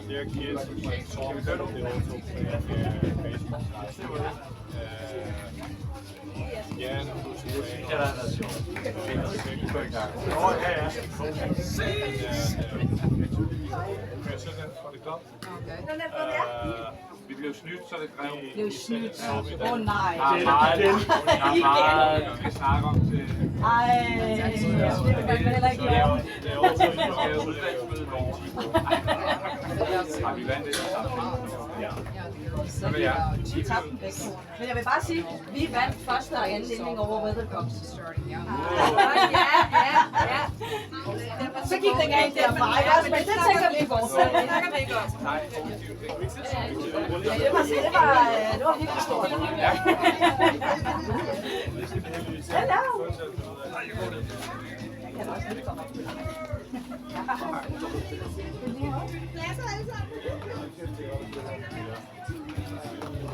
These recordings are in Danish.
Jeg giver ja, vi blev snydt, så det kræver. Blev snydt. Åh nej. Vi skal snakke om til. Ej, det vil man heller ikke lave. Det er også udvalgsmøde i morgen. Har vi vandt det sammen? Ja. Så vil jeg. Vi tabte den begge. Men jeg vil bare sige, vi vandt første og anden indling over Weathercock. Ja. Så gik den galt derfra, men det tænker vi ikke over. Nej, Det var helt stort. Hello. Jeg kan også lige komme.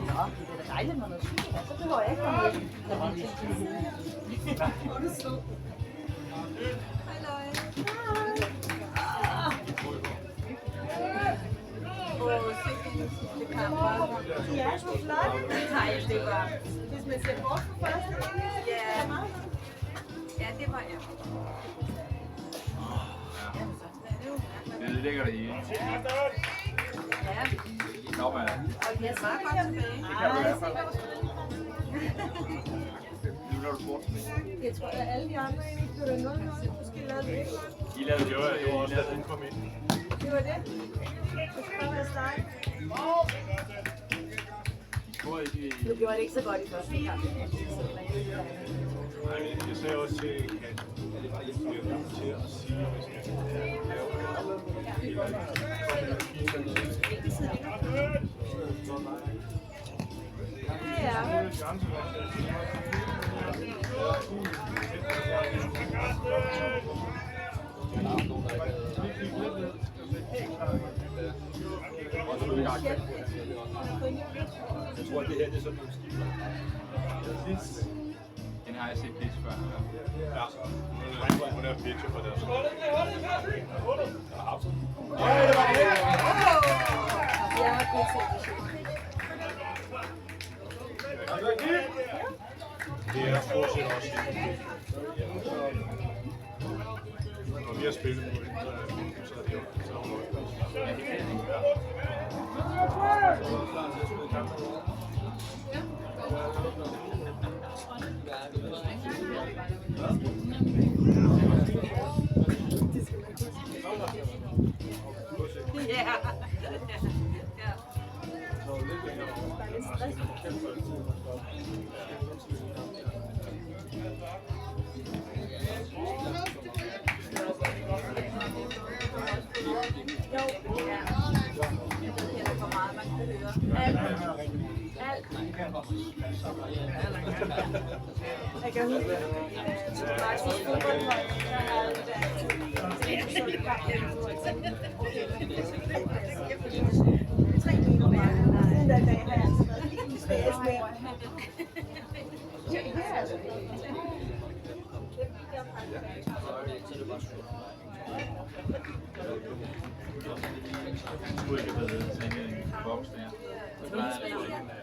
Nå, det er dejligt med noget sygt. Så behøver jeg ikke komme med. Hvor er det sød. Ja, så flot. Nej, det var. Hvis man ser bort på første ja, det var jeg. det ligger der i. Ja. Nå, hvad? Og jeg svarer godt tilbage. Det kan du i hvert fald. Nu når du spurgt. Jeg tror, at alle de andre egentlig kunne da noget, måske lavede det ikke. I lavede det jo, det var også da den kom ind. Det var det. Det skulle bare være start. Nu gjorde det ikke så godt i første kamp. Nej, jeg sagde også til Kat, at det var hjælp til at sige, at vi skal jeg tror, at det her det er sådan nogle skiver. Den har jeg set pitch før. Ja, hun er pitcher på deres. Det er stort set også. Når vi har spillet på det, så er det jo Jeg kan huske, at faktisk fodboldhold, der havde den dag har jeg stadig med. Han skulle ikke have været sådan en boks der. Han skulle ikke have været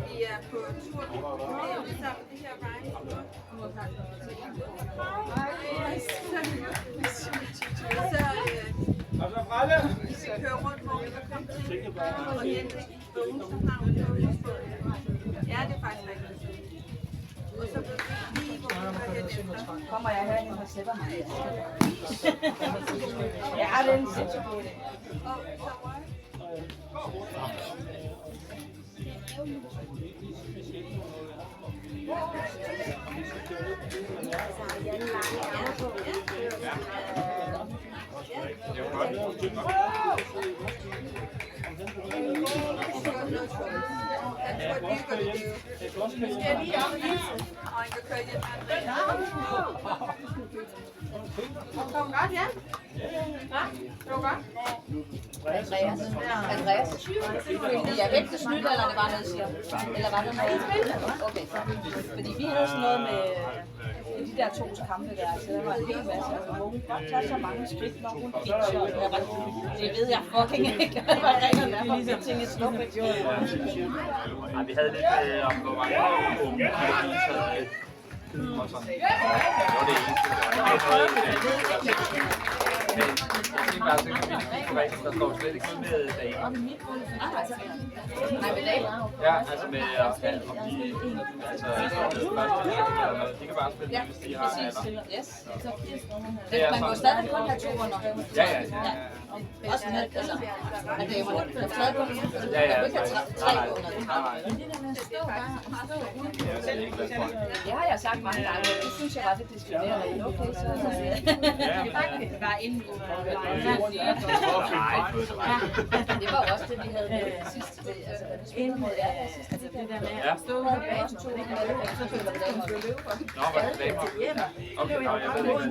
Vi er på tur sammen det her så vi kører rundt, hvor vi kan komme til og hente nogen, som har en ja, det er faktisk rigtigt. Og så ved vi lige, hvor vi kan hente efter. Kommer jeg herinde og sætter mig? Ja, det er en sindssygt god idé. Og så Det er jo godt. Kom godt, ja? Ja, det var godt. Andreas er 20. Fordi jeg vægte snydt, eller det var noget, siger? Eller var det noget? Okay, fordi vi havde sådan noget med de der 2 kampe der, så der var en hel masse, hvor hun godt tage så mange skridt, når hun gik, så det ved jeg fucking ikke, hvad reglerne er for at ting i Slåbæk. Vi havde lidt om, hvor mange unge der havde og sådan. Det var det eneste. Men jeg tænker bare, at der står slet ikke noget med damer. Nej, med damer? Ja, altså med at blive de kan bare spille, hvis de har alder. Yes. Man må stadig kun have 2 under. Ja. Også med, altså, af damerne. Man kan stadig kun have 3 under. Det har jeg sagt mange gange, det synes jeg var lidt diskriminerende. Okay, så Det var inden det var også det, vi havde med sidst. Altså, da vi spillede mod jer sidst. det der med at stå på banen, så føler man, at løbe for. Nå, var det damer? Okay, nej, jeg ved ikke.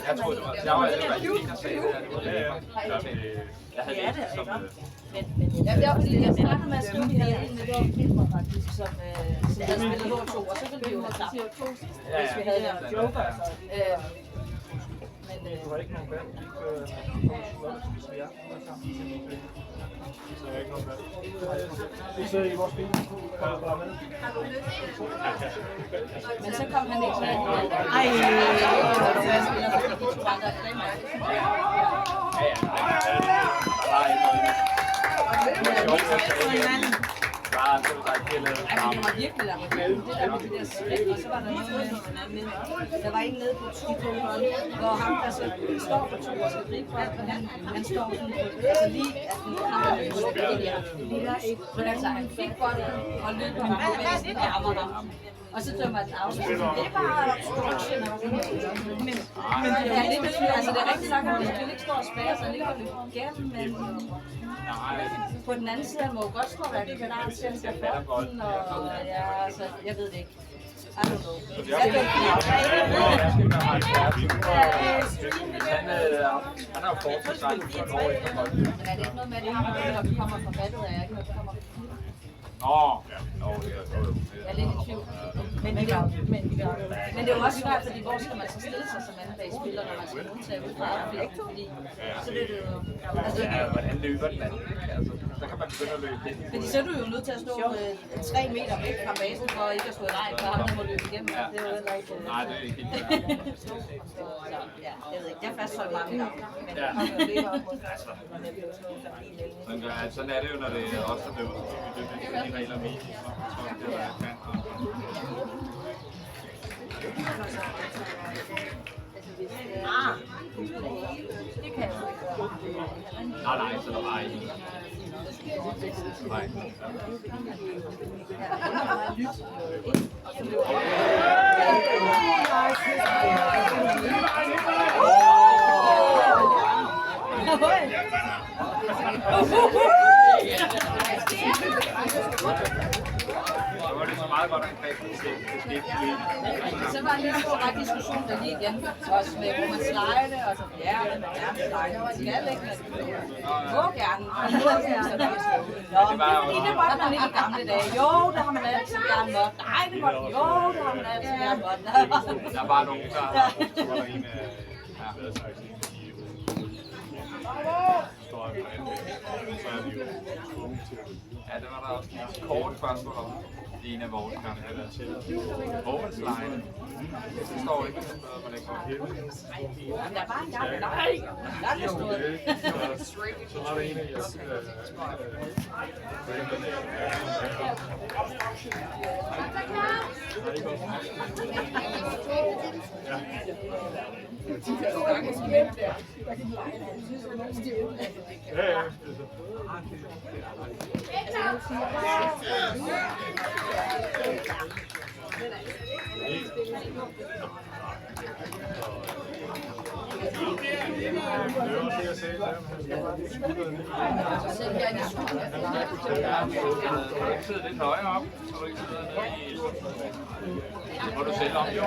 Jeg troede, det var... Jeg var ikke en, der sagde det, at det var damer. Jeg havde det som... Ja, det var fordi, jeg startede med at skrive de her ind, men det var filmer faktisk, som havde spillet H2, og så ville vi jo have tabt, hvis vi havde lavet joker. Du har ikke nogen valg, så i vores bil, kommer bare med. Men så kom han ikke med. Ej, Jeg spiller for de 2 andre han var virkelig langt. Det der med de der skridt, og så var der noget med hinanden. Der var en nede på 2 hvor ham der så står på 2 og skal gribe for, og han står sådan, altså lige, at han har løbet men altså, han fik bolden og løber ham på væsen og rammer ham. Og så dømmer den af. Det er bare obstruction. Men det er lidt betyder, altså det er rigtig nok, at man skal ikke stå og spære sig lige og løbe igennem, men på den anden side, han må jo godt stå og være klar til at tage bolden, og ja, altså, jeg ved det ikke. I don't know. Han har jo fortsat sig for et år efter bolden. Men er det ikke noget med, at det har noget, når vi kommer fra battet, og jeg ikke når vi kommer fra filmen? Jeg er lidt i tvivl. Men det er jo også svært, fordi hvor skal man så stille sig som anden bagspiller, når man skal modtage ud fra andet, fordi så vil det jo... Altså, hvordan løber den anden? Altså, så kan man begynde at løbe det. Fordi så er du jo nødt til at stå 3 meter væk fra basen, for ikke at stå i vejen, for ham der må løbe igennem. Det er jo heller ikke... Nej, det er ikke helt så, ja, jeg ved ikke. Jeg fastholder mange gange. Men jeg kommer jo løber op mod men jeg bliver slået fra bil eller noget. Sådan er det jo, når det er os, der løber. Vi løber de regler med. Det kan jeg jo ikke gøre. Nej, så der var ikke. Nej. Så var det så meget godt angreb til Så var der lige en stor diskussion der lige igen, også med hvor man slide, og så ja, men gerne slide, og skal ikke, må gerne, det var man ikke i gamle dage, jo, det har man altid gerne måtte, nej, det måtte, jo, det har man altid gerne måtte. Der var nogen, der var en ja, det var der også et kort spørgsmål om en af vores kampe. Overslide. Det står ikke sådan noget, man ikke får hævet. Men der var en gang, nej, der stod det. Så var der en af jeres Sidde lidt højere op, så du ikke sidder nede i... Hvor du selv om, jo.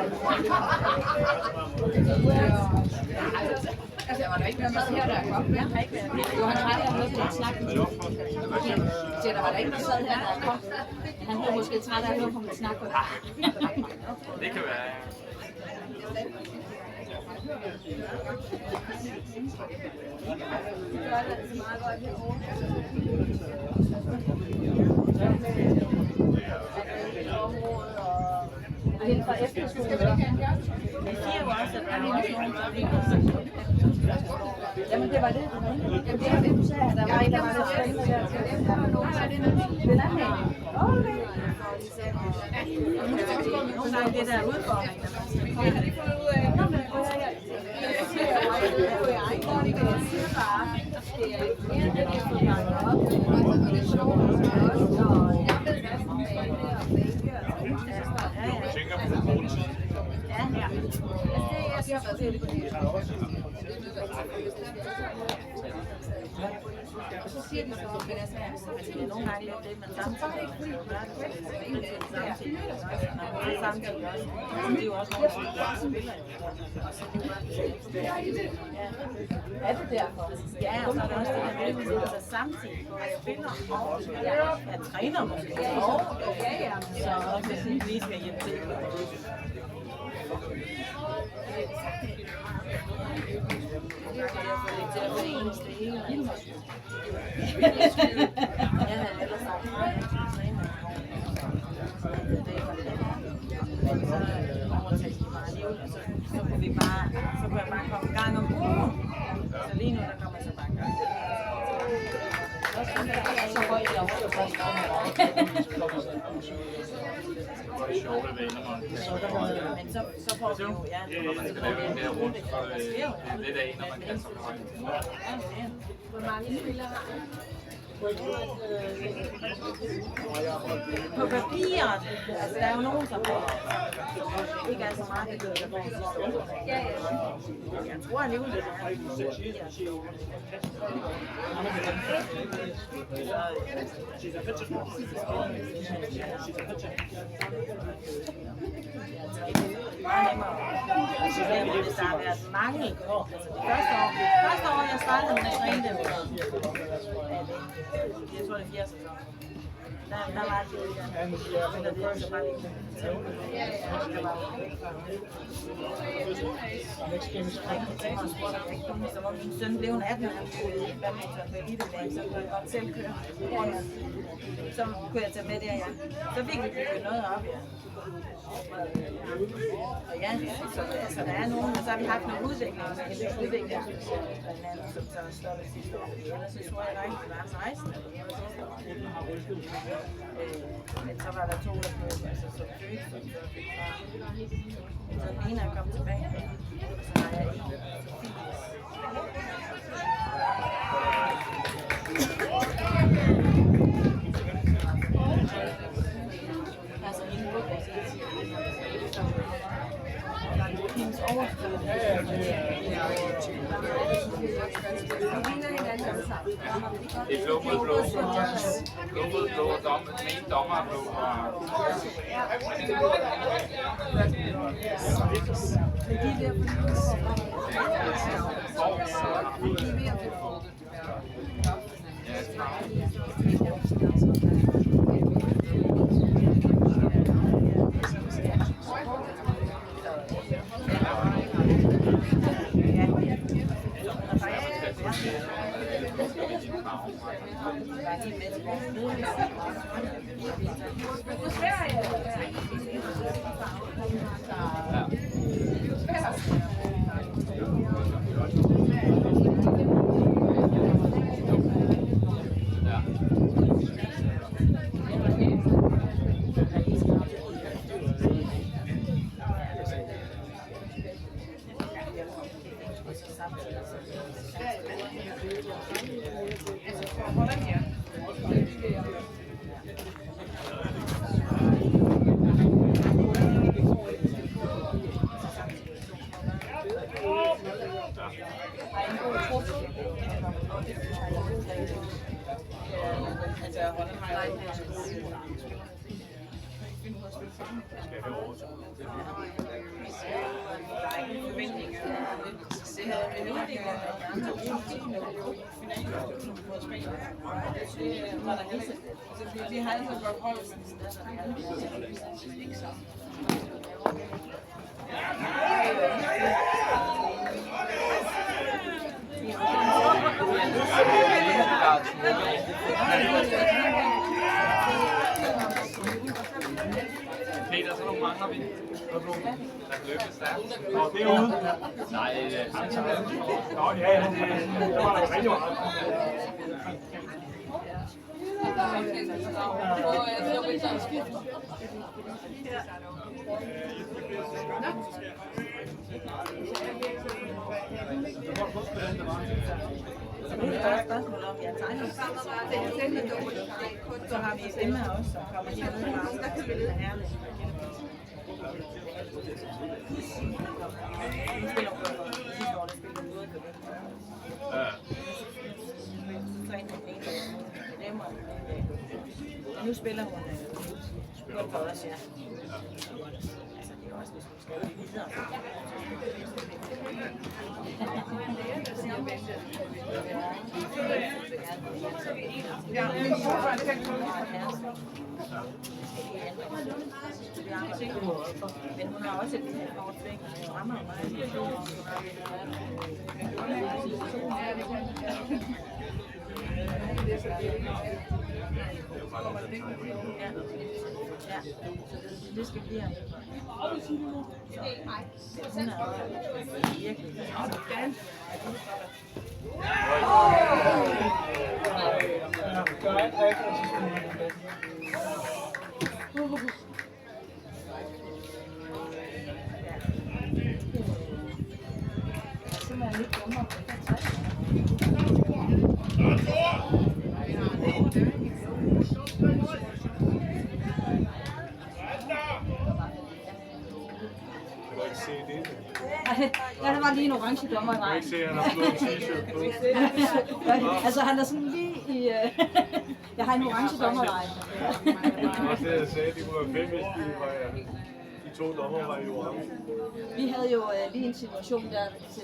Altså, der var der ikke noget sad her, der kom. Jeg har ikke været med. Jo, han træt af at høre på den snak. Så der var der ikke noget sad her, der kom. Han blev måske træt af at høre på min snak. Det kan være... Det gør det altså meget godt herovre. Og hende fra efterskolen. Vi siger jo også, at der er også nogen, der ligger. Jamen, det var det. Jamen, det var det, du sagde. Der var en, der var lidt spændende der til. Den anden en. Okay. Nu er det der udfordring, der man skal komme. Du tænker på den gode tid. Og så siger de så, at det er nogle gange lidt det, men samtidig samtidig også. Det er jo også nogle, der spiller. Er det derfor? Ja, og så er der også det der med, at man samtidig spiller og er træner måske. Så også lige skal hjælpe til. Så kunne vi bare, så kunne jeg bare komme en gang om ugen. Så lige nu, der kommer så bare en gang. Så højt jeg over første gang. Det er sjovt at vende mig. Men så får vi jo, ja. Når man skal lave en mere rundt, så er det lidt af, når man kan så højt. Hvor mange spillere har I? På papiret, altså der er jo nogen, som ikke er så meget, det gør, der får jeg tror alligevel, det er hvis der har været mangel. Altså det første år jeg startede med at træne dem, jeg tror det er 4 sæsoner. Der var det jo så bare ikke. Så hvor min søn blev 18 år, han boede i badminton på elitelag, så kunne jeg godt selv køre. Så kunne jeg tage med der, ja. Så fik vi bygget noget op, ja. Og ja, så der er nogen, og så har vi haft nogle udviklinger, blandt andet, som så stoppede sidste år. Ellers så tror jeg ikke, det var 16. Men så var der 2, der blev altså så døde, som så fik fra. Så den ene er kommet tilbage, og så har jeg en, altså hende på hendes overfløde. Det er blå mod blå. Blå mod blå, og den ene dommer er blå. Vi har altså godt holdt Peter, så nogle mangler vi. Der kan løbe stærkt. Nå, det er ude. Nej, Nå, ja, det var der rigtig meget. Så nu er det bare et spørgsmål om, jeg tegner så har vi Emma også, som kommer hernede i varmen. Der kan vi lidt herligt. Nu spiller hun for sidste år, der spiller hun ude på det. Så ind på den ene dag, nemmer. Nu spiller hun godt for os, ja. Altså, det er også, hvis hun skal videre. Men hun har også et oversving, og hun rammer mig. Ja, det skal blive. Hun er virkelig Ja, der var lige en orange dommer i vejen. Jeg kan ikke se, at han har fået en t-shirt på. Altså, han er sådan lige i... Jeg har en orange dommer i vejen. Det var også det, jeg sagde. Det kunne være fedt, hvis de to dommer var i orange. Vi havde jo lige en situation der til...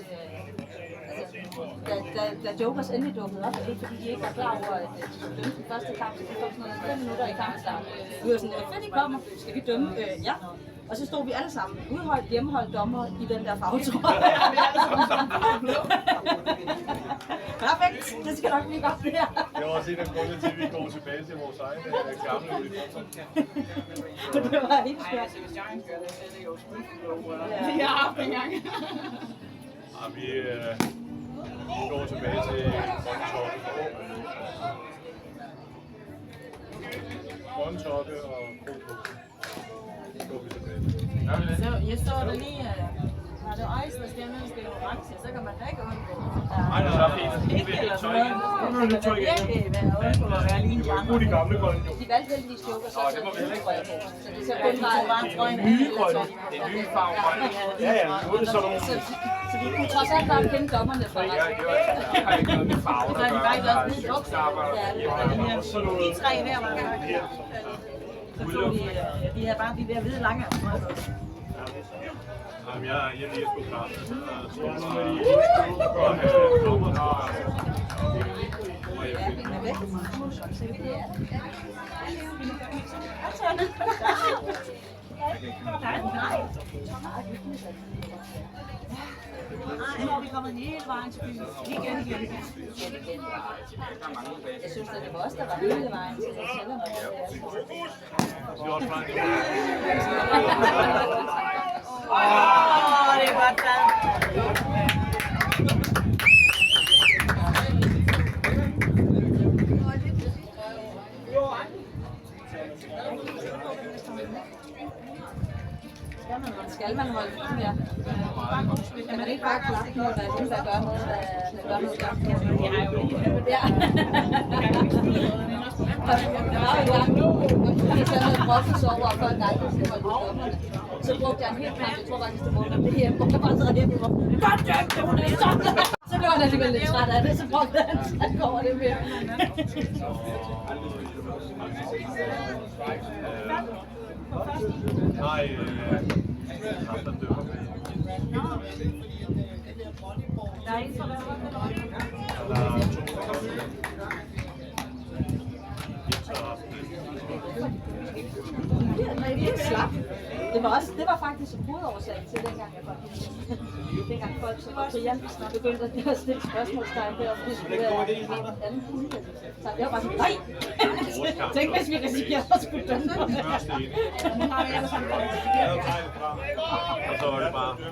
Da Jokers endelig dukkede op, fordi de ikke var klar over, at de skulle dømme den første kamp, så de kom sådan noget 5 minutter i kampstart. Vi var sådan, fedt, de kommer, skal vi dømme? Ja. Og så stod vi alle sammen, udholdt, hjemmeholdt dommer i den der farvetrøje. Perfekt, det skal nok blive godt det her. Det var også en af grundene til, at vi går tilbage til vores egen gamle uniform. Det var helt skørt. hvis Giants gør det, så er det jo skudt. Jeg har haft en gang. Ja, vi går tilbage til grøntoppe og krogbukke. Det går vi tilbage til. Så jeg så der lige, når det er Eisler stemme, skal jo orange, så kan man da ikke undgå. Nej, det er fint. Ikke eller sådan noget. Nu er det lidt tøj igen. Virkelig være undgå at være lige en Det var de gamle grønne jo. De valgte heldigvis Jokers, så det må vi heller ikke. så det ser Den kun var bare trøjen af, eller så Det er nye farver. Ja, ja, nu er det sådan nogle... så vi kunne trods alt bare kende dommerne for Jeg har ikke noget med farve, så der er de gør. faktisk også hvide bukser. De tre der var der. Så tog de havde bare de der hvide lange. Jamen, jeg er lige sgu klar. Nej, vi kommer hele vejen til byen. Igen. jeg synes, at det var os, der var hele vejen til Sjælland. Det er godt taget. Skal man holde den her? Kan man ikke bare klappe, når der er nogen, der gør noget? der gør noget godt. Ja. Der var jo en gang, hvis jeg havde broffet over og folk aldrig til at holde dommerne. Så brugte jeg en helt kamp, jeg tror faktisk, det var det her, hvor jeg bare sad hjemme og godt dømt, det var det, så blev han alligevel lidt træt af det, så brugte han sig over det mere. Nej, ham der dømmer. Der er en for hvad? Der er 2 Det slap. Det var faktisk en hovedårsag til dengang jeg kom ind. Dengang folk så var Brian begyndte at stille spørgsmålstegn der, fordi det skulle være anden punkt. Så jeg var bare sådan, nej! Tænk, hvis vi risikerer at skulle dømme på det. Nu har vi alle sammen og så var det bare 0-0-0-0.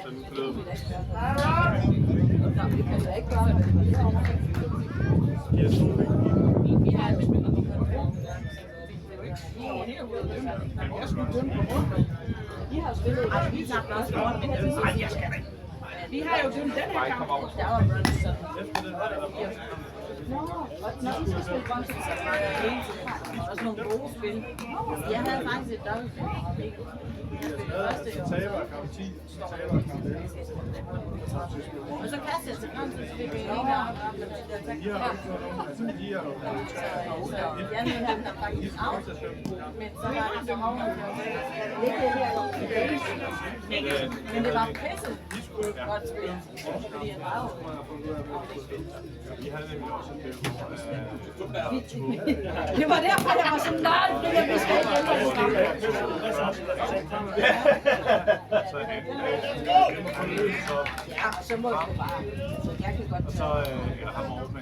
Så nu blev det. Det kan jeg ikke gøre det. Vi har spillet Vi har jo dømt den her kamp. Der var Brunson. Også nogle gode spil. Jeg havde faktisk et dobbelt. Og så kastede jeg til grænsen, så fik vi en af jeg ville have dem faktisk af, men så var det som om, men det var pisse godt spil, fordi jeg var jo Vi havde nemlig også et billede, det var derfor, jeg var sådan, nej, det er vi skal ikke ja, så må du bare. Jeg kan godt så eller ham over med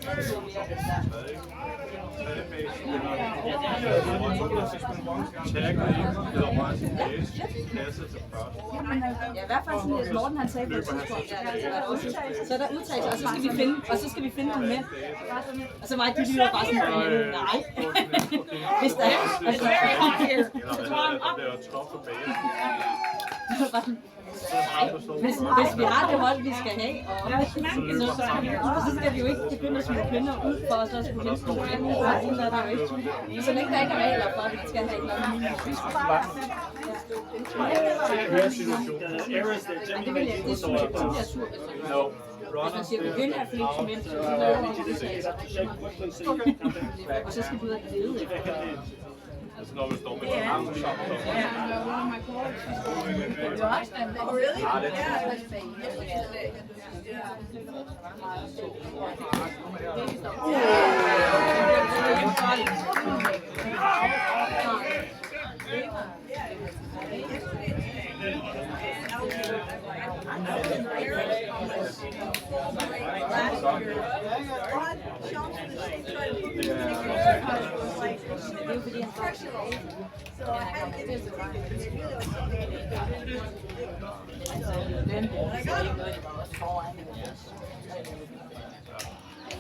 ja, i hvert fald sådan lidt Morten han sagde på et tidspunkt, så er der udtalelser, og så skal vi finde nogle mænd. Og så var de jo bare sådan, nej. Hvis der er, altså, så tror han op. Hvis vi har det hold, vi skal have, og så skal vi jo ikke begynde at smide kvinder ud for os, og skulle hente nogle kvinder, så længe der ikke er regler for, at vi skal have et eller andet. Det vil jeg, det synes jeg kun er sur, hvis man siger, begynd at flytte til mænd, så laver vi udtalelser. Og så skal vi ud og lede efter. Altså når vi står med den arme sammen.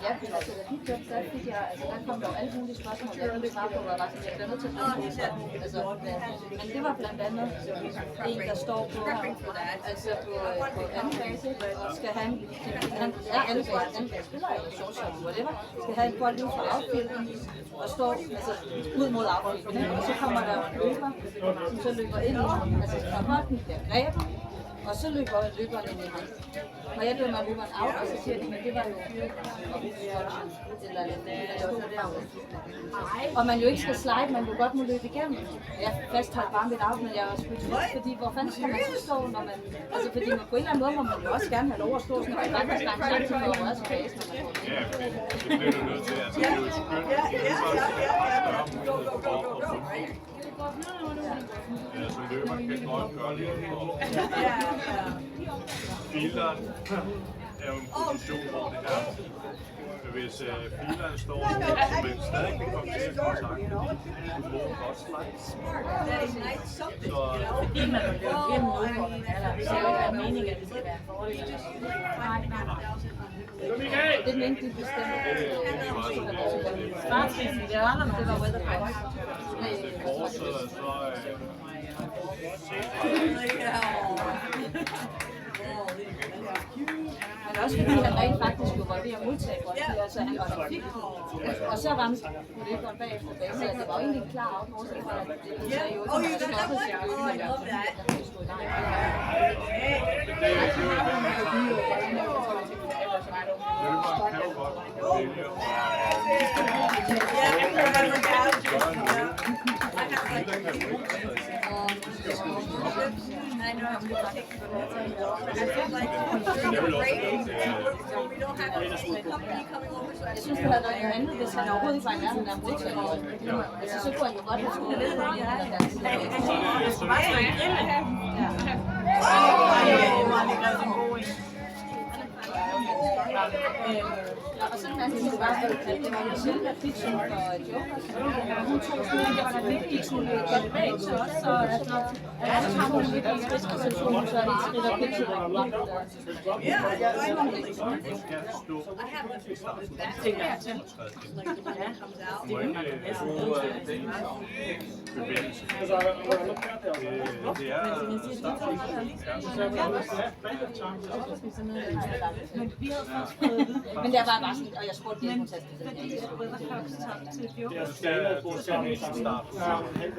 Ja, altså, da de kørte, der fik jeg, altså, der kom der jo alle mulige spørgsmål, jeg kunne svare på, og jeg var sådan, jeg bliver nødt til at finde altså, men det var blandt andet en, der står på, altså på anden base, og skal have han er anden base, spiller jo shortstop, whatever, skal have en bold ud fra outfielden, og står altså, ud mod outfielden, og så kommer der løber, som så løber ind, altså når bolden bliver grebet, og så løber løberen ind i ham. Og jeg dømmer løberen out, og så siger de, men det var jo og man jo ikke skal slide, man jo godt må løbe igennem. Jeg fastholdt bare mit out, men jeg var sgu fordi hvor fanden skal man så stå, når man... Altså fordi man på en eller anden måde må man jo også gerne have lov at stå sådan noget, og faktisk langt til at være også base, når man går ind. Ja, det bliver du nødt til. Altså, det er jo et skønt. Så løberen kan godt gøre lidt for. Fielderen er jo en position, hvor det er. Hvis fielderen står, men stadig kan komme til kontakt, du må godt slide. fordi man vil løbe gennem udfordringen, eller det skal jo ikke være meningen, at det skal være fordel. Det er den enkelte bestemmer. Svartspidsen, det var aldrig, det var weatherpress. Hvis det fortsætter, så også fordi han rent faktisk jo var ved at modtage bolden, altså han fik den. Og så ramte det godt bagefter bag, så det var jo egentlig en klar afgårdsel fra, at det sagde jo, at han stoppede sig jo ikke, men han stod i gang. Løberen kan jo godt vælge Jeg synes, det havde været noget andet, hvis han overhovedet ikke var i nærheden af bliksen. Altså, så kunne han jo godt have stået ved og så kan det bare at det var Michelle, der fik sådan for Jokers. Hun tog sådan en, der var lidt sådan godt bag til os, så altså har hun lidt en risikosituation, så er det et skridt og pitcher, der var men der var bare sådan, og jeg spurgte det, hun talte det. Fordi Weathercocks tabte til Jokers.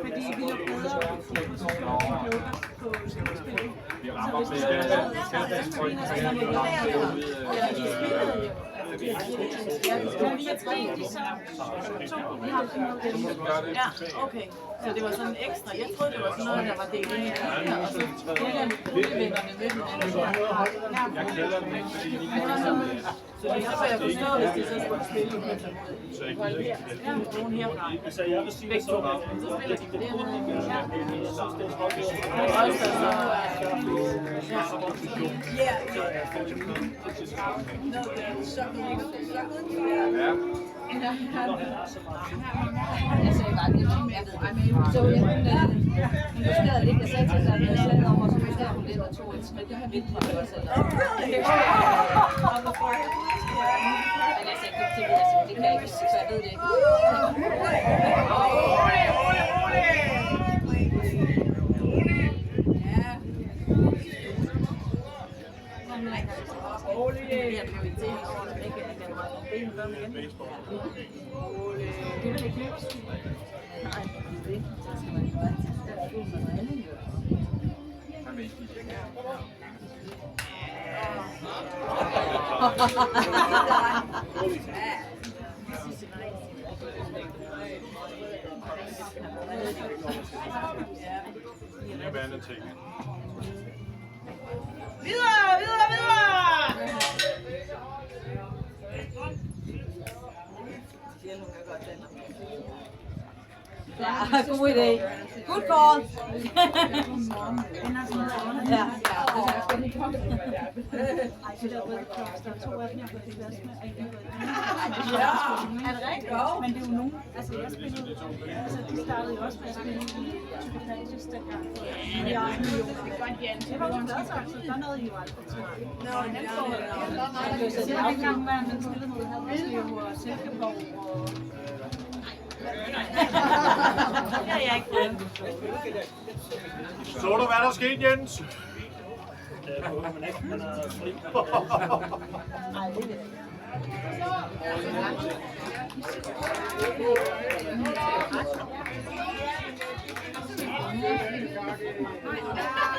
fordi vi har bedre fokus på Jokers på skilspillet. Vi rammer med Ja, okay. Så det var sådan ekstra. Jeg troede, det var sådan noget, der var delt ind i det. Og så udvinderne med den. Jeg kælder den ikke, fordi Så det er så, jeg forstår, hvis de så skulle spille på så jeg gider ikke nogen herfra. Så jeg vil sige, at så spiller de det på den. Jeg sagde bare, det var jeg ved. Så hun justerede lidt, jeg sagde til sig, at jeg sagde over, så justerede hun lidt og tog et skridt mindre for os. Men jeg sagde, det ved jeg simpelthen, det kan jeg ikke, så jeg ved det ikke. Det vil ikke løbes. Nej, det er ikke. Så skal man jo altid stå med noget andet. det er vandet ting. Videre, videre, videre! Ja, god idé. Good call. Ja, Er det rigtigt? Men det er jo nogen, altså jeg spillede, altså de startede jo også med at spille Typetages dengang. Ja, det var jo en adskab, så der nåede I jo aldrig til mig. Så det var ikke engang, hvad man spillede mod Haderslev og Silkeborg og... Det har jeg ikke prøvet. Så du, hvad der skete, Jens? Ja, men ikke, man er fri. Nej, det er det.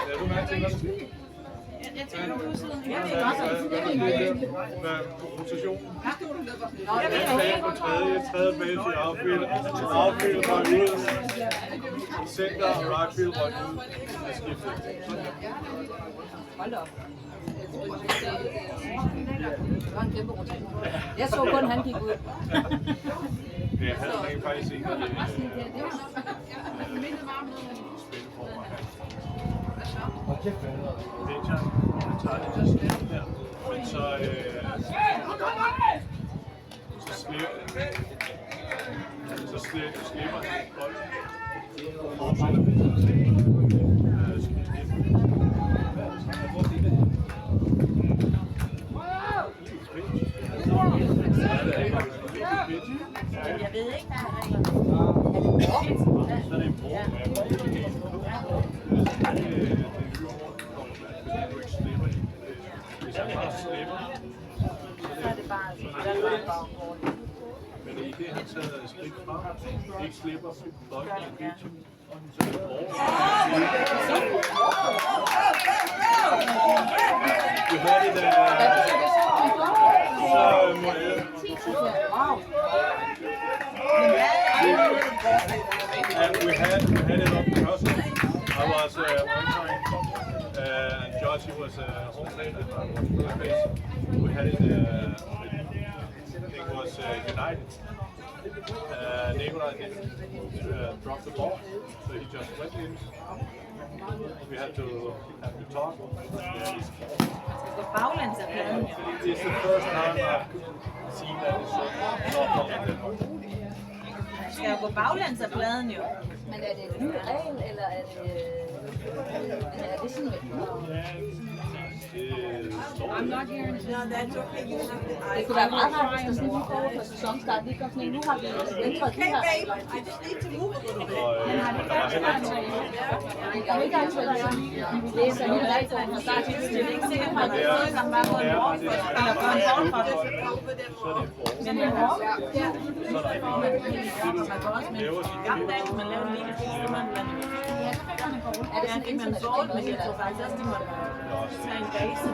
Er du mærke til, hvad der skete? Jeg tænker på siden. Hvad rotationen? Tredje base i outfield. Outfield var ude. Center og right field var ude. Det skiftede. hold op. Det var en kæmpe rotation. Jeg så kun, han gik ud. Ja, han er rent faktisk en af de men så slipper han bolden. Jeg ved ikke, hvad han Så er det en brug. Hvis bare slipper. Så er det bare Men i det han tager et skridt frem, ikke slipper bolden i pitchen, så det over. Du hørte det, så må jeg... And we had it up because I was online, and Josh he was home plate and I was first base. We had it, I think it was United. Nikolai didn't drop the ball, so he just went in. We had to talk. Yeah, baglæns af pladen. it's the first time I've seen that it's so like that. Man skal jo gå baglæns af pladen jo. Men er det en ny regel, eller er det sådan, det kunne være meget rart, hvis der sådan lige forud for sæsonstart, lige kom sådan en, nu har vi ændret de her regler. Men har det ikke altid været sådan, vi læser hele reglen fra start til sidst, det er ikke sikkert, at man har fået sammen bare på en morgen, eller på en morgen for det. Men det er hårdt. Man kan også med gamle dage, man lavede lige det, så man er det sådan en international, men jeg tror faktisk også, de måtte tage en base.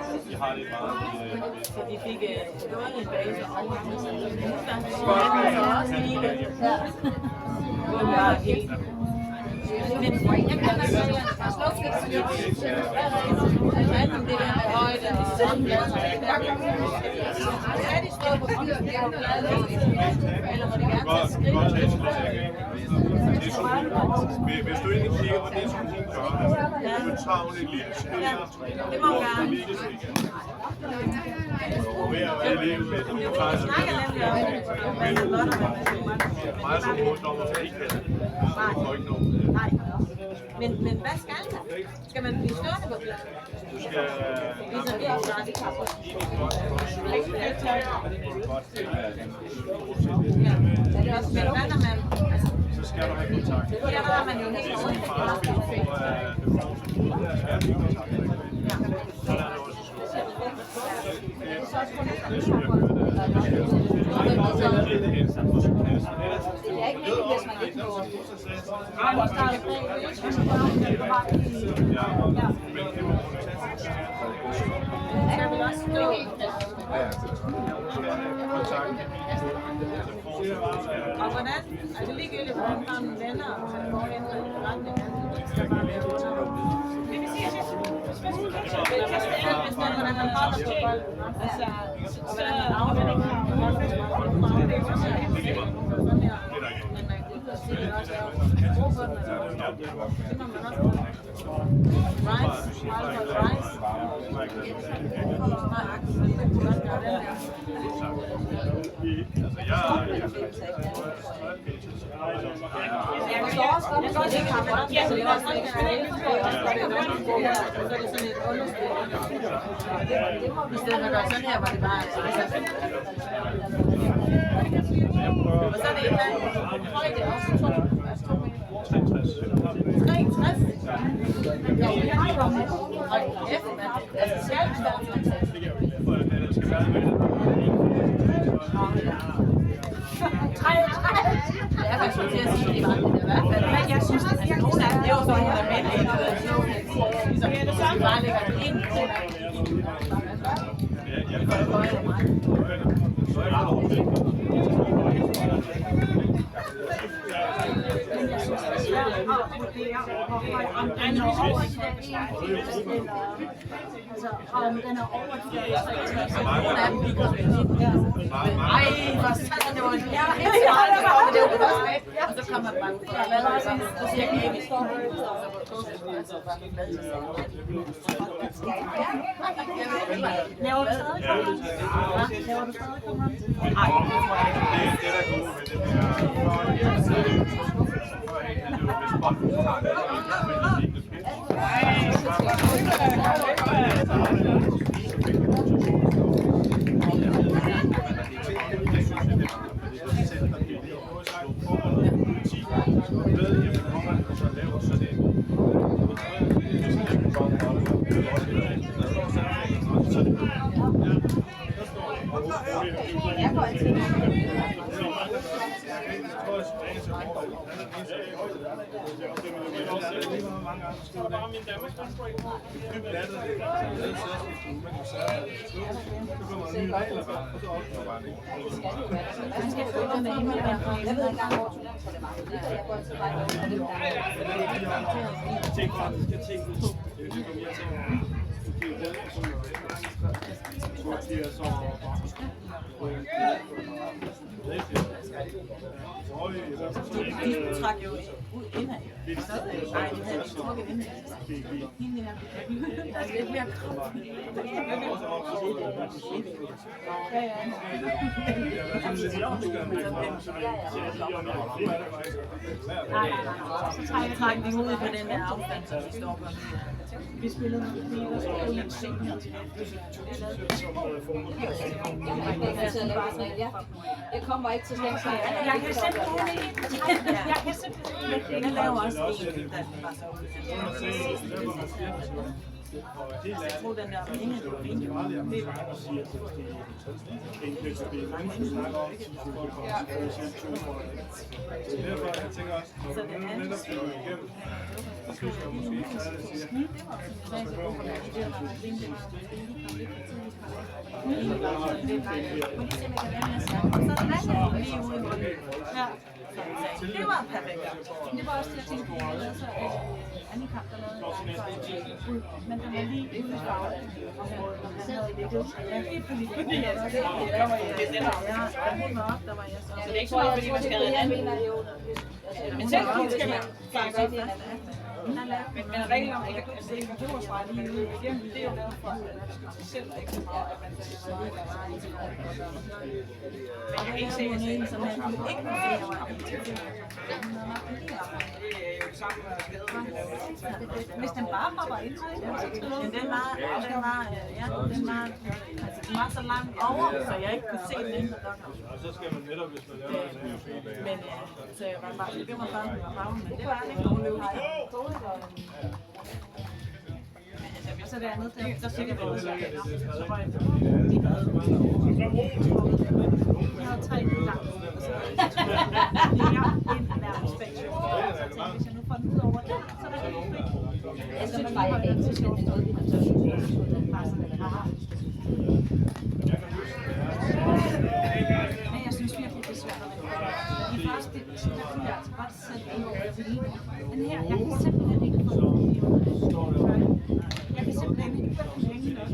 Så de fik stået en base over til sig. Så også lige det. Det var helt... Men jeg kan da sige, at der slår til det der med højde og omlader. Skal de stå på hånden, eller må de gerne tage skridt? Hvis du ikke kigger på det, som hun gør, du tager hun et lille skridt. Det må gerne. Du snakker nemlig om, hvad det er godt, og Meget som moddommer, for ikke det. Nej. Men hvad skal der? Skal man blive stående på plads? Du skal... Ligesom vi også har det kapper. Men hvad når man... Så skal du have kontakt. Ja, der har man jo helt ordentligt. Det er ikke helt, hvis man ikke får... Skal vi også stå? Og hvordan? Er det ligegyldigt, hvordan man vender og får ændret i retningen? Det skal bare være det. Det vil sige, at hvis man holder på bolden, altså, hvordan man afvender, I stedet for at gøre sådan her, hvor det bare er og så er det et eller andet højde også, 63. Og kæft, mand. Altså, skal vi stå til det? Det er faktisk til at sige, det var det i hvert fald. Men jeg synes, at nogle af dem, det var sådan nogle almindelige innovationer. Ligesom det samme bare lægger det ind til. Om den er over de der 63, nogle af dem ligger ved 19. Ej, hvor satan, det var en helt meget, der kommer det ud. Og så kommer man bare ud fra hvad, så siger jeg ikke, vi står på laver du stadig konkurrence? Laver du stadig konkurrence? Nej, det tror jeg ikke. Det er der gode ved det her. Jeg går altid. Man skal følge med himmel. Jeg ved ikke engang, hvor det var. Jeg går altid bare De trak jo ud indad. Nej, de havde trukket indad. Hende her. Der er lidt mere kraft. Så træk de ud på den der afstand, så vi står på. Vi spillede noget, der skulle lidt sent her til jeg kommer ikke til slet. Jeg kan simpelthen ikke. Jeg laver også en, der var så jeg tror, den der penge, det var rimelig meget. Det var derfor, jeg tænker også, når du netop går igennem, så synes jeg måske ikke, at det siger, det var perfekt. Det var også det, jeg tænkte på. Annika, der lavede men den var lige ude i fagområdet, og han havde ligget. Ja, helt fordi der var jeg. Ja, hun var op, der var jeg så. Det er ikke så meget, fordi man skal redde anden. Men selv skal man faktisk ikke. Men regler om ikke at se kontorsvej lige ude, det er jo lavet for selv ikke så meget, at man sætter sig ud af vejen til at men jeg kan ikke se, at jeg som han ikke må se, at jeg var hvis den bare hopper ind, så den var så langt over, så jeg ikke kunne se den indre døgn. og så skal man netop, hvis man laver en Men så jeg var bare 45 minutter farven, men det var ikke nogen øvelse. Så det andet, der sikkert var så var jeg havde 3 langt. Jeg ind nærmest begge. Så hvis jeg nu får den ud over det, så er det helt fint. Jeg synes bare, jeg kan ikke så sjovt noget, vi har taget. Bare sådan, at men jeg synes virkelig, det er svært at vælge. De første, der kunne jeg altså godt sætte ind over det hele. Men her, jeg kan simpelthen ikke få det. Jeg kan simpelthen ikke få det længe nok.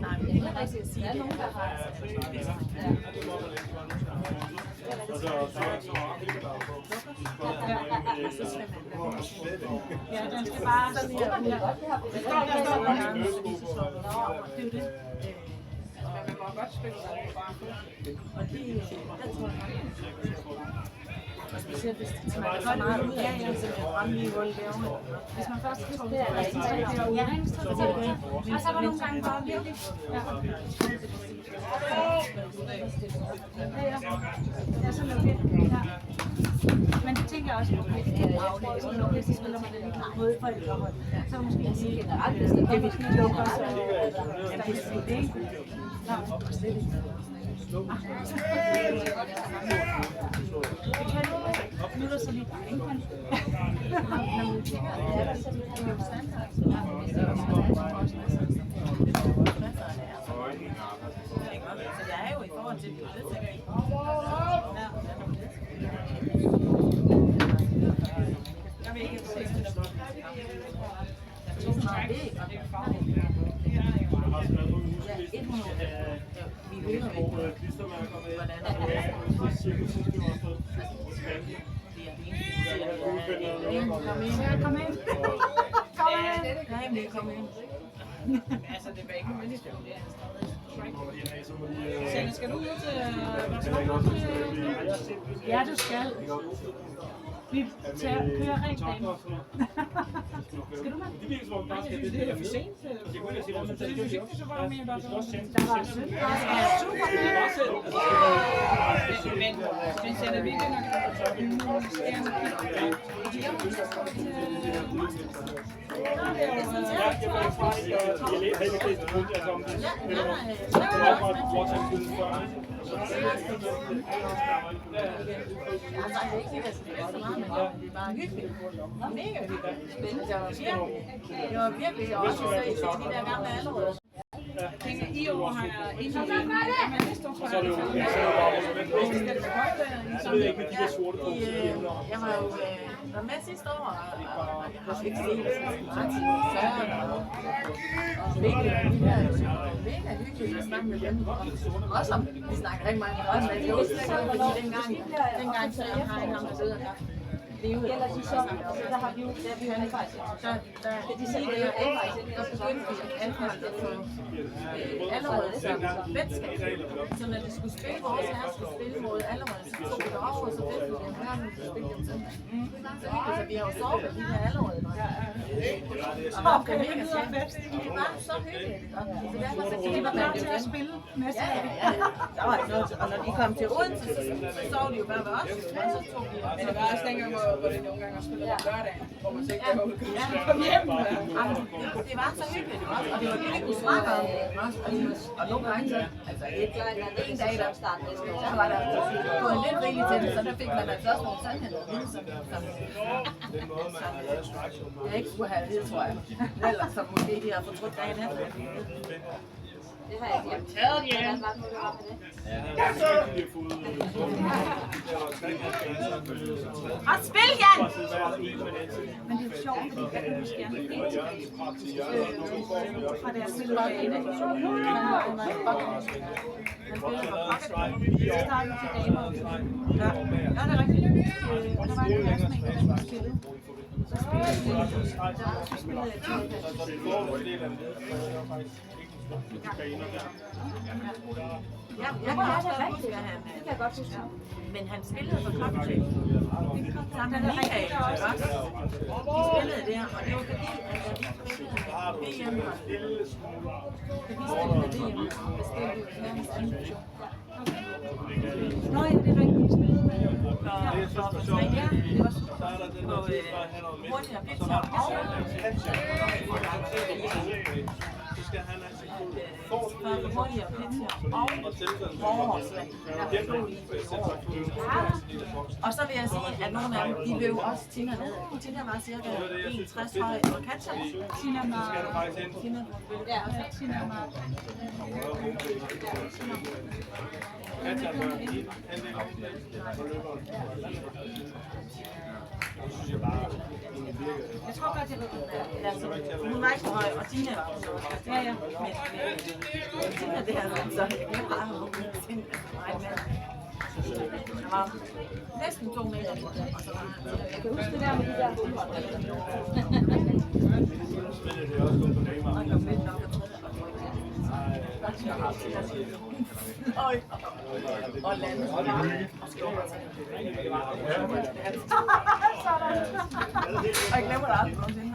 Nej, men det er ikke rigtigt at sige, at nogen, der har ja, den skal bare sådan her. Det står der lige så det er jo det. Man må godt spille sig bare. Og det tror jeg og specielt hvis de trækker så meget ud af, så det er brænde i hullet derovre. Hvis man først kan det er rigtig træk derude, og så var nogle gange bare virkelig. Ja, sådan noget lidt. Ja. Men det tænker jeg også på, hvis de spiller med den måde forældrehold, så måske lige generelt, hvis det er vi lukker, så er det ikke. Nej, slet ikke. Det kan du ikke. Nu er der så lige bare ikke. Så det er jo i forhold til det. Jeg vil ikke se det. Jeg tror meget det. Vi hører ikke, hvordan det er. Kom ind. Kom ind. Altså, det var ikke noget, Sanne, skal du ud til... Ja, du skal. Vi kører rent bane. Skal du med? Det virker som om, bare skal det er for sent. Jeg kunne ikke sige, at det var mere bare Der var 17 super Men sender vi ikke nok Det var virkelig også at se de der gamle allerede. I år har jeg ikke så er det jo så ved jeg ikke, de der sorte på. Jeg har jo været med sidste år, og jeg har ikke set Martin og Søren og Mikkel, og de der er jo mega hyggelige at snakke med dem. Også om, vi snakker rigtig meget med Grønland, det er jo fordi dengang så jeg har en ham, der sidder her. Eller de så, der har vi jo, der vi hører faktisk. De siger, at der begyndte vi anholdt at få allerede sammen venskab. Så når de skulle spille, vores herre skulle spille mod allerede, så tog vi det over, og så fik vi dem her, når vi spille dem sådan. Så vi har jo sovet de her allerede. Og var det mega fedt. Det var så hyggeligt. Så derfor så kan de være med til at spille med sig. Ja. Der var ikke noget. Og når de kom til Odense, så sov de jo bare ved os. Og så tog vi. Men det var også dengang, hvor det nogle gange spillede om lørdagen, hvor man så ikke kom hjem. Det var så hyggeligt, og det var det, vi kunne snakke om. Og nogle gange så, altså en dag, der var der gået lidt rigeligt til det, så der fik man altså også nogle sandheder at vide, som jeg ikke skulle have at vide, tror jeg. Ellers så måske de har fortrudt dagen efter. Det har jeg ikke taget igen. Og spil, Jan! Men det er jo sjovt, fordi jeg kan huske gerne helt tilbage fra deres spillerbanen. Man spillede for pocket, så startede vi til damer. Ja, det er rigtigt. Og der var en klassemængde, der skulle spille. Så spillede jeg til Ja, jeg kan også godt huske, at han... Det kan jeg godt huske. Men han spillede for Coventry. Sammen med Michael også. De spillede der, og det var fordi, at de spillede VM. Da de spillede VM, bestilte vi Sveriges anden division. Nå ja, det er rigtigt, vi spillede med. For 3 år. Det var på hurtigere pitcher og hurtigere pitcher og hårdere slag. Og så vil jeg sige, at nogle af dem, de løb også Tina ned. Tina var cirka 61 høj og catcher. Tina Mar. Ja, også Tina Mar. Jeg tror godt, jeg ved det. altså, hun var ikke så høj, og Tina var også. Ja, ja. Men Tina, det her, så jeg kan bare have nogen ting. Han var næsten 2 meter, og så var han. Jeg kan huske det der med de der Og lande og jeg glemmer det aldrig nogensinde.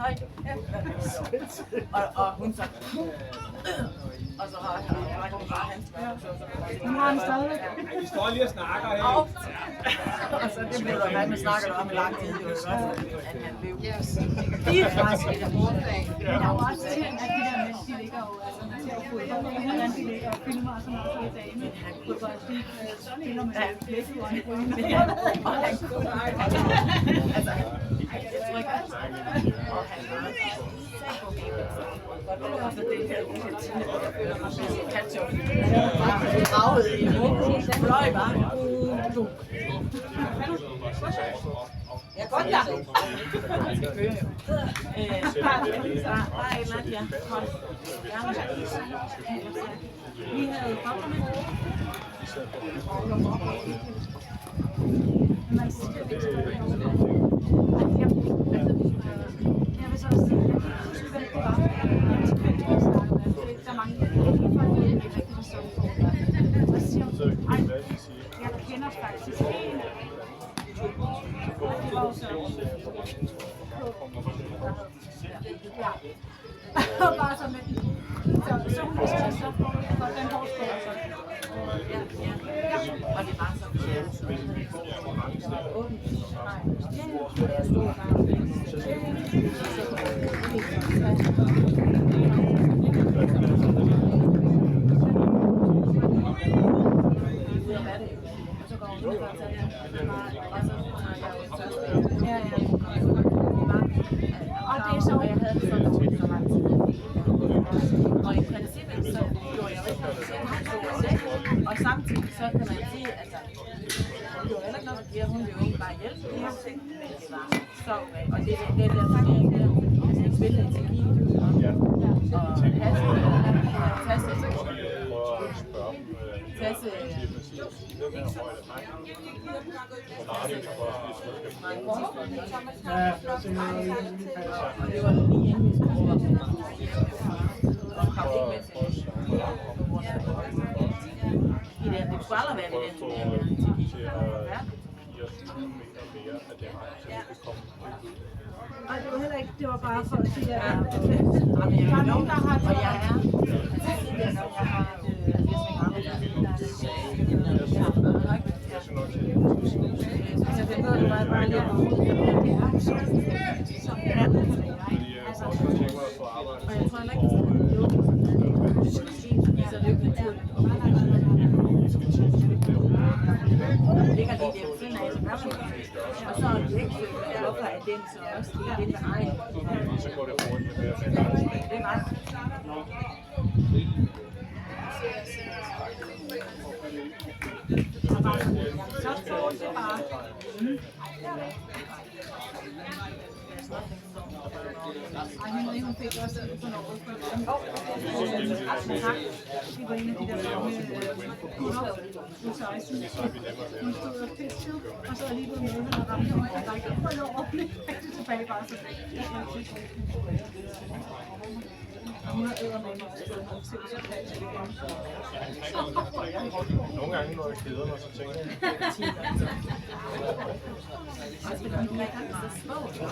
Og hun så. Og så har jeg bare hans. Hun har den stadigvæk. Vi står lige og snakker her. Og så det blev der hvad man snakker om i lang tid. Det var godt, at han blev. Det er faktisk et hårdfag. Men der er jo også ting, at de der mænd, de ligger jo, altså man ser jo fodbold, hvordan de ligger og filmer og sådan noget for i dame. Fodbold, de spiller med blæk i øjnene. Og han kunne altså, jeg tror ikke, og han var og så det her lille Tine, der føler mig med sin catch-up. Bare draget i munden, fløj bare. Jeg er godt der. Han skal køre jo. Bare et eller andet, ja. Vi havde kopper med. Man siger, at det jeg vil så også sige, at jeg husker, hvad det var. Der er mange, der ikke rigtig forstår det. Så siger hun, ej, jeg kender faktisk en. Og det var jo så Og bare sådan lidt. Så hun vil sige, så får den hårdt på. Og det var så Og det er så, jeg havde det sådan så lang tid. Og i princippet så gjorde jeg ikke noget selv, og samtidig så kan man sige, altså, det var heller ikke noget, der hun ville jo bare hjælpe de her ting, men det var så og det der turnering der, altså jeg spillede til Kiev, og Tasse, og det var lige inden vi skulle og kom ikke med til det skulle aldrig være ved den turnering. og det var heller ikke, det var bare for at sige, at der er nogen, der har Og jeg er, jeg ved, det var bare lidt og jeg tror heller ikke, så det er jo naturligt. Det ligger lige der ved siden af, så gør man det. Og så er det ikke hvorfor er den så også lidt med egen. Så går det hurtigt med at vende. Det er ret. så får det bare. Ej, hun fik også for noget for det var en af de der gutter i 16. Hun stod og pitchede, og så alligevel med den og ramte, og der ikke var noget ordentligt tilbage bare så. Hun har eddermame også til så kaldt det igen. Nogle gange, når jeg keder mig, så tænker jeg,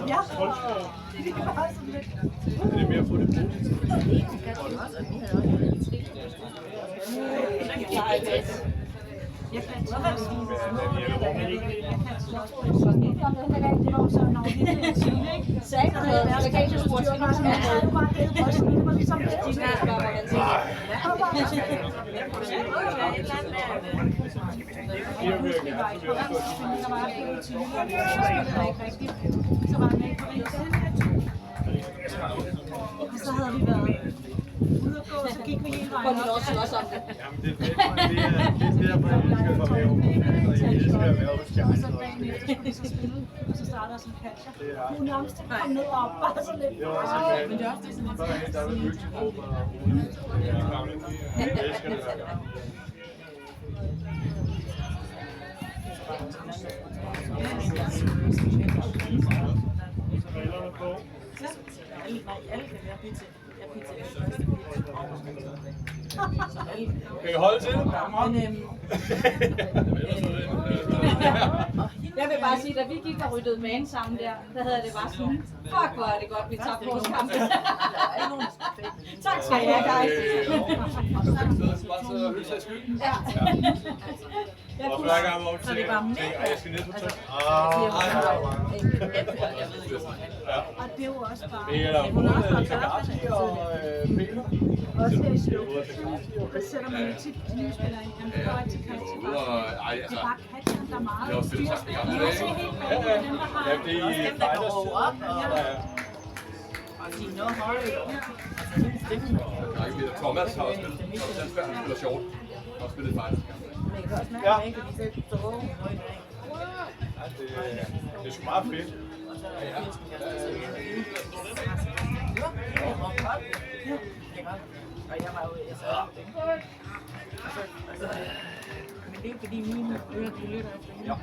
Ja, det var bare sådan lidt. er det mere at få det brugt? Jeg kan så være svine. Det var så når vi ville sige, ikke? Sagde du noget? Jeg kan ikke spurgte sig. Jeg havde bare det også, det var ligesom det. De skal spørge, hvad han siger. Så var han med på og så havde vi været ude at gå, og så gik vi hele vejen op. Også om det. Jamen, det er derfor, jeg elsker at være med. Jeg elsker at være hos jer. Og så dagen efter skulle vi så spille, og så starter sådan en catcher. Hun nærmest kom ned og op, bare så lidt. Men det er også det, som Så er der en møgtighed, jeg elsker det hver gang. Brillerne på. alle kan være pizza. Jeg pizza det første. Kan I holde til det? Jeg vil bare sige, da vi gik og ryddede magen sammen der havde det bare sådan, fuck hvor er det godt, vi tager vores kamp. Tak skal I have, guys. Ja. Og hver gang hvor du tænker, jeg skal ned på to. Og det er jo også bare... Eller både Tagati og Peter. Også her i slutningen, der sætter man jo tit livsspillere ind. Han får til catcher. Det er bare catcheren, der er meget styr. Jeg ser helt bag på dem, der har... Ja, det er i Frejdagstid. Og de er noget højere. Thomas har også spillet. Den spiller, han spiller sjovt. Og spillet faktisk. Men jeg kan også mærke, at de selv står over i dag. Det er sgu meget fedt. Og jeg var jo, men det er jo fordi mine ører, de lytter efter hende. Ja.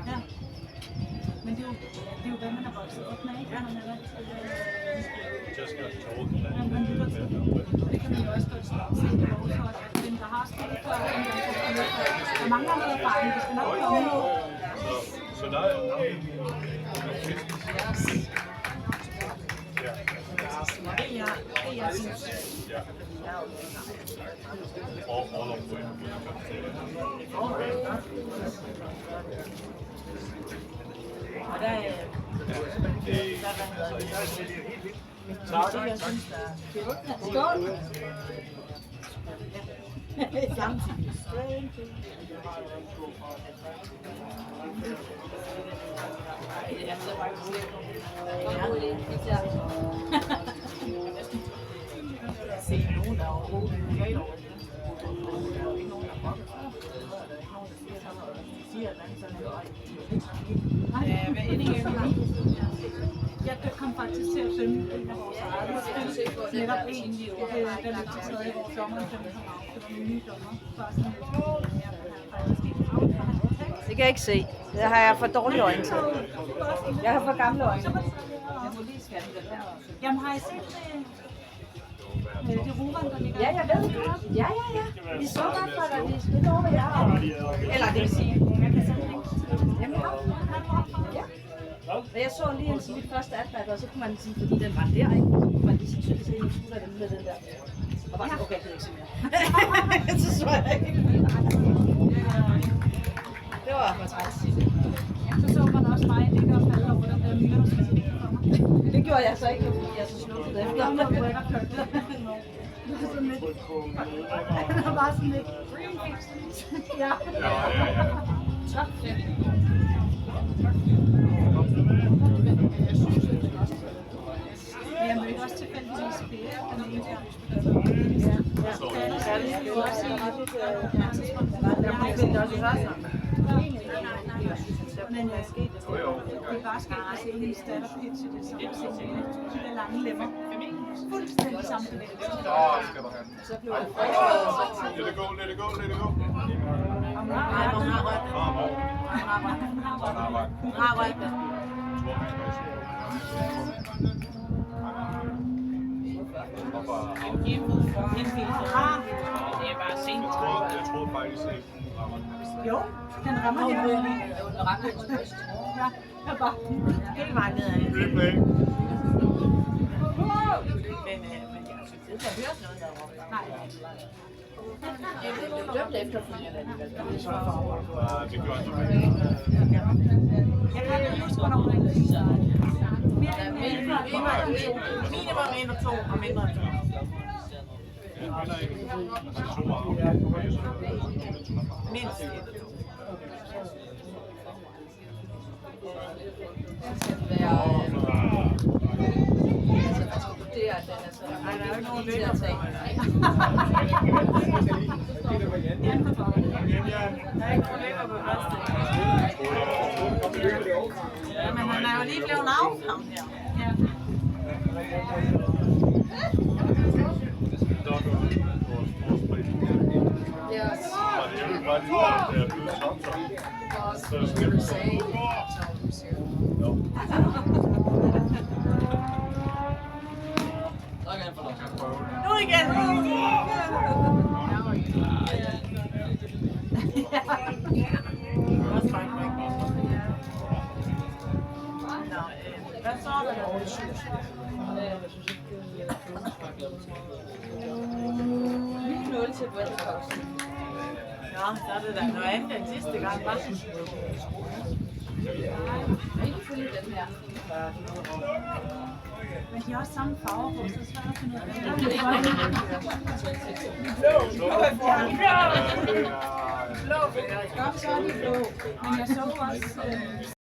Men det er jo hvad man har vokset op med, ikke? Man er vant til man lytter til det. Det kan man jo også godt se i vores hold, at dem, der har spillet før, dem, der har spillet før, der mangler noget erfaring, det skal nok komme ud. Så der er Jeg jeg synes. Yeah. All of them. Og der er Skål! Samtidig. se nogen, der overhovedet ikke er over det. Der er jo ikke nogen, der brokker sig. Der er ikke nogen, der siger sådan noget. De siger, at man sådan er hvad ending Jeg kom faktisk til at synge en af vores eget. Netop en, der løb til tredje i vores sommer, som det var min nye sommer. Bare sådan Det kan jeg ikke se. Det har jeg for dårlige øjne til. Jeg har for gamle øjne. Jeg må lige scanne den der. Jamen har I set det Roman, der ligger? Ja, jeg ved det. Ja. Vi så godt fra dig, vi spillede over jer. Eller det vil sige, Jeg kan sådan ikke. jamen ja. Og jeg så lige en mit første advert, og så kunne man sige, fordi den var der, ikke? Så kunne man lige så tydeligt se, at den skulle med den der. Og bare, okay, det er ikke så mere. Så så jeg ikke. Det var for træls. Så så man også mig ligge og falde over den der myre, der skal sige for mig. Det gjorde jeg så ikke, fordi jeg så slukkede efter. Jeg var ikke at køre. Det var sådan lidt. Det var bare sådan lidt. Ja. Tak. Jeg mødte også tilfældigvis Bea, den ene der. Det er jo også men det er bare sket at se hendes datter pitche det som de lange lemmer. Fuldstændig samme bevægelse. Skal du have den? Så blev det frisk. Let it go, let it go, let it go. Nej, hun har rødt. Hun har rødt. Det er bare sent. Jeg troede faktisk ikke, hun rammer den. Jo, den rammer her. Den rammer hendes bryst. Ja, jeg bare Helt vejen nedad. Replay. Men jeg synes ikke, jeg hørte noget, der råbte. nej. Jeg blev dømt efterfølgende alligevel. Det gjorde han så Jeg kan ikke huske, hvornår det er. Minimum 1 og 2 og mindre end 2. Mindst 1 og 2. Altså, man skal vurdere, at den er så... Nej, der er jo ikke nogen lækker på. Der er ikke nogen lækker på første. Men han er jo lige blevet afklaret her. Ja. Nu igen! Hvad så er der derovre? 9-0 til Westcoast. Nå, så er det da noget andet end sidste gang, hva'? Ikke følge den her. Men de har også samme farver på, så det er svært at finde ud af. Blå, Så er de blå. Men jeg så også